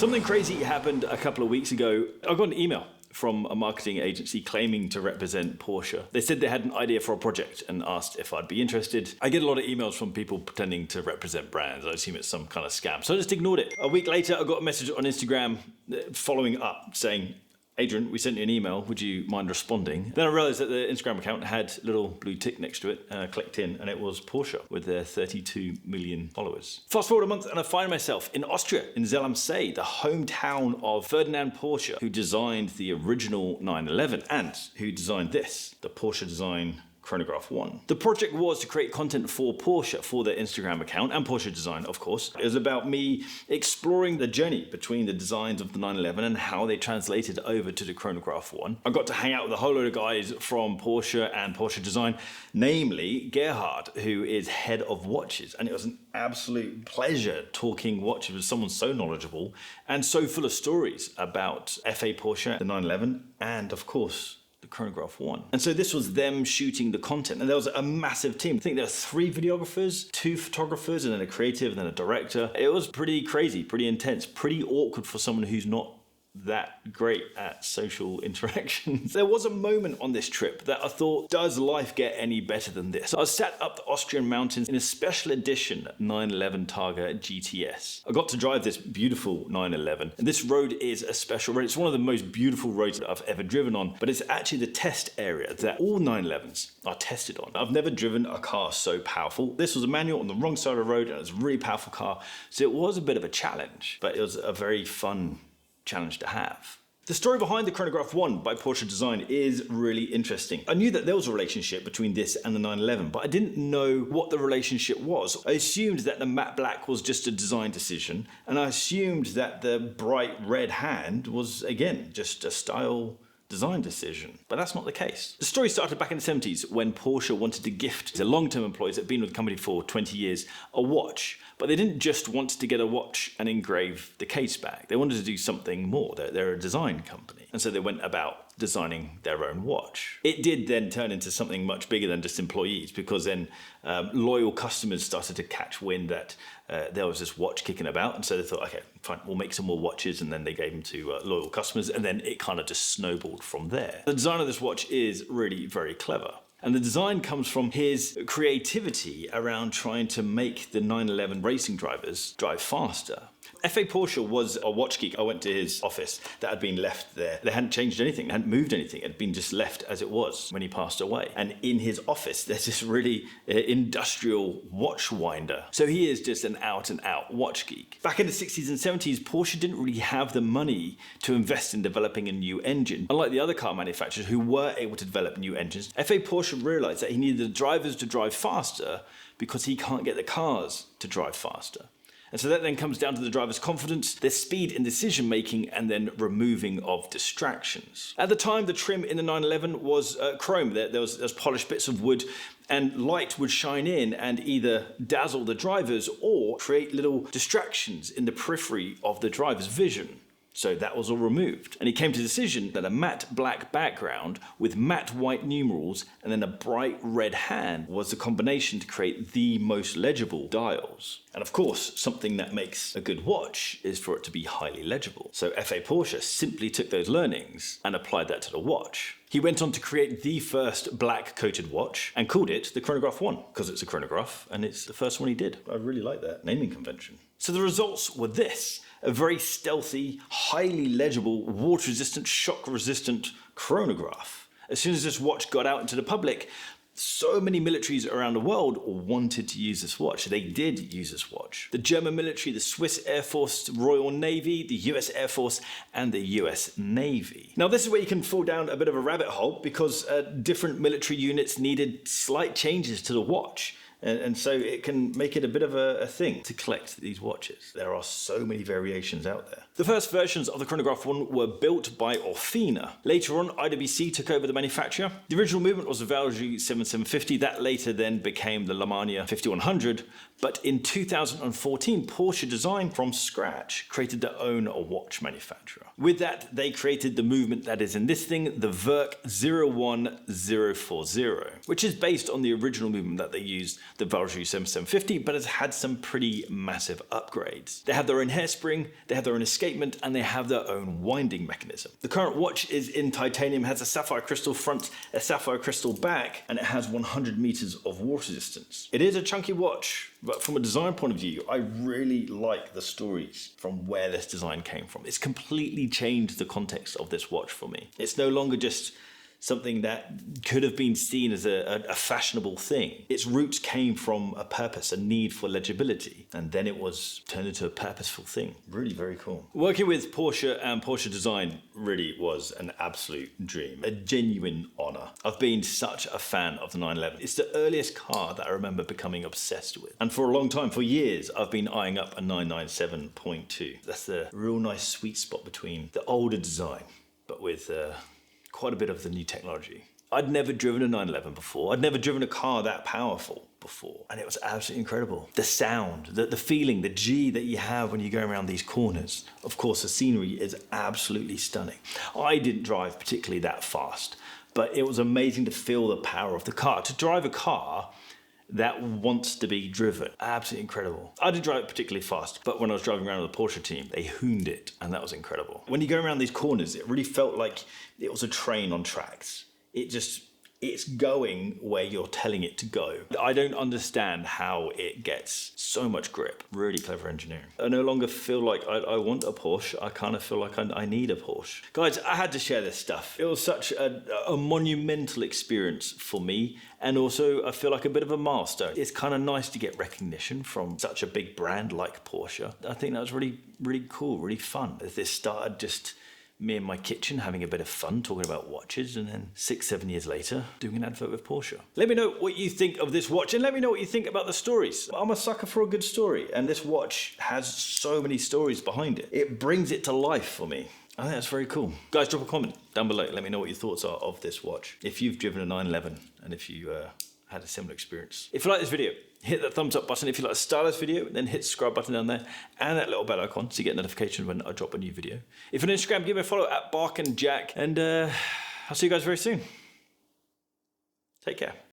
Something crazy happened a couple of weeks ago. I got an email from a marketing agency claiming to represent Porsche. They said they had an idea for a project and asked if I'd be interested. I get a lot of emails from people pretending to represent brands. I assume it's some kind of scam. So I just ignored it. A week later, I got a message on Instagram following up saying, Adrian, we sent you an email. Would you mind responding? Then I realized that the Instagram account had a little blue tick next to it. I clicked in and it was Porsche with their 32 million followers. Fast forward a month and I find myself in Austria, in Zell am See, the hometown of Ferdinand Porsche, who designed the original 911 and who designed this, the Porsche design Chronograph 1. The project was to create content for Porsche, for their Instagram account, and Porsche Design, of course. It was about me exploring the journey between the designs of the 911 and how they translated over to the Chronograph 1. I got to hang out with a whole load of guys from Porsche and Porsche Design, namely Gerhard, who is head of watches. And it was an absolute pleasure talking watches with someone so knowledgeable and so full of stories about FA Porsche, the 911, and of course, the Chronograph 1. And so this was them shooting the content. And there was a massive team. I think there were 3 videographers, 2 photographers, and then a creative, and then a director. It was pretty crazy, pretty intense, pretty awkward for someone who's not that great at social interactions. There was a moment on this trip that I thought, does life get any better than this? I was sat up the Austrian mountains in a special edition 911 Targa GTS. I got to drive this beautiful 911, and this road is a special road. It's one of the most beautiful roads that I've ever driven on, but it's actually the test area that all 911s are tested on. I've never driven a car so powerful. This was a manual on the wrong side of the road, and it was a really powerful car, so it was a bit of a challenge, but it was a very fun challenge to have. The story behind the Chronograph 1 by Porsche Design is really interesting. I knew that there was a relationship between this and the 911, but I didn't know what the relationship was. I assumed that the matte black was just a design decision, and I assumed that the bright red hand was, again, just a style design decision. But that's not the case. The story started back in the 70s when Porsche wanted to gift the long-term employees that had been with the company for 20 years a watch. But they didn't just want to get a watch and engrave the case back. They wanted to do something more. They're a design company. And so they went about designing their own watch. It did then turn into something much bigger than just employees, because then loyal customers started to catch wind that there was this watch kicking about. And so they thought, okay, fine, we'll make some more watches. And then they gave them to loyal customers. And then it kind of just snowballed from there. The design of this watch is really very clever. And the design comes from his creativity around trying to make the 911 racing drivers drive faster. FA Porsche was a watch geek. I went to his office that had been left there. They hadn't changed anything, they hadn't moved anything. It had been just left as it was when he passed away. And in his office, there's this really industrial watch winder. So he is just an out and out watch geek. Back in the 60s and 70s, Porsche didn't really have the money to invest in developing a new engine. Unlike the other car manufacturers who were able to develop new engines, FA Porsche realized that he needed the drivers to drive faster because he can't get the cars to drive faster. And so that then comes down to the driver's confidence, their speed in decision making, and then removing of distractions. At the time, the trim in the 911 was chrome. There was polished bits of wood, and light would shine in and either dazzle the drivers or create little distractions in the periphery of the driver's vision. So that was all removed. And he came to the decision that a matte black background with matte white numerals and then a bright red hand was the combination to create the most legible dials. And of course, something that makes a good watch is for it to be highly legible. So FA Porsche simply took those learnings and applied that to the watch. He went on to create the first black coated watch and called it the Chronograph 1 because it's a chronograph and it's the first one he did. I really like that naming convention. So the results were this: a very stealthy, highly legible, water-resistant, shock-resistant chronograph. As soon as this watch got out into the public, so many militaries around the world wanted to use this watch. They did use this watch. The German military, the Swiss Air Force, the Royal Navy, the US Air Force, and the US Navy. Now this is where you can fall down a bit of a rabbit hole because different military units needed slight changes to the watch. And so it can make it a bit of a thing to collect these watches. There are so many variations out there. The first versions of the Chronograph 1 were built by Orfina. Later on, IWC took over the manufacture. The original movement was the Valgy 7750. That later then became the Lamania 5100. But in 2014, Porsche Design from scratch created their own watch manufacturer. With that, they created the movement that is in this thing, the Werk 01040, which is based on the original movement that they used, the Valjoux 7750, but has had some pretty massive upgrades. They have their own hairspring, they have their own escapement, and they have their own winding mechanism. The current watch is in titanium, has a sapphire crystal front, a sapphire crystal back, and it has 100 meters of water resistance. It is a chunky watch, but from a design point of view, I really like the stories from where this design came from. It's completely changed the context of this watch for me. It's no longer just something that could have been seen as a fashionable thing. Its roots came from a purpose, a need for legibility, and then it was turned into a purposeful thing. Really very cool. Working with Porsche and Porsche Design really was an absolute dream, a genuine honor. I've been such a fan of the 911. It's the earliest car that I remember becoming obsessed with. And for a long time, for years, I've been eyeing up a 997.2. That's the real nice sweet spot between the older design, but with quite a bit of the new technology. I'd never driven a 911 before. I'd never driven a car that powerful before. And it was absolutely incredible. The sound, the feeling, the G that you have when you go around these corners. Of course, the scenery is absolutely stunning. I didn't drive particularly that fast, but it was amazing to feel the power of the car. To drive a car that wants to be driven. Absolutely incredible. I didn't drive it particularly fast, but when I was driving around with the Porsche team, they hooned it, and that was incredible. When you go around these corners, it really felt like it was a train on tracks. It's going where you're telling it to go. I don't understand how it gets so much grip. Really clever engineering. I no longer feel like I want a Porsche. I kind of feel like I need a Porsche. Guys, I had to share this stuff. It was such a monumental experience for me. And also, I feel like a bit of a milestone. It's kind of nice to get recognition from such a big brand like Porsche. I think that was really, really cool, really fun. This started just me in my kitchen having a bit of fun talking about watches, and then 6-7 years later doing an advert with Porsche. Let me know what you think of this watch, and let me know what you think about the stories. I'm a sucker for a good story, and this watch has so many stories behind it. It brings it to life for me. I think that's very cool. Guys, drop a comment down below. Let me know what your thoughts are of this watch. If you've driven a 911 and if you had a similar experience. If you like this video, hit that thumbs up button. If you like a stylist video, then hit the subscribe button down there and that little bell icon so you get notification when I drop a new video. If you're on Instagram, give me a follow at BarkandJack, and I'll see you guys very soon. Take care.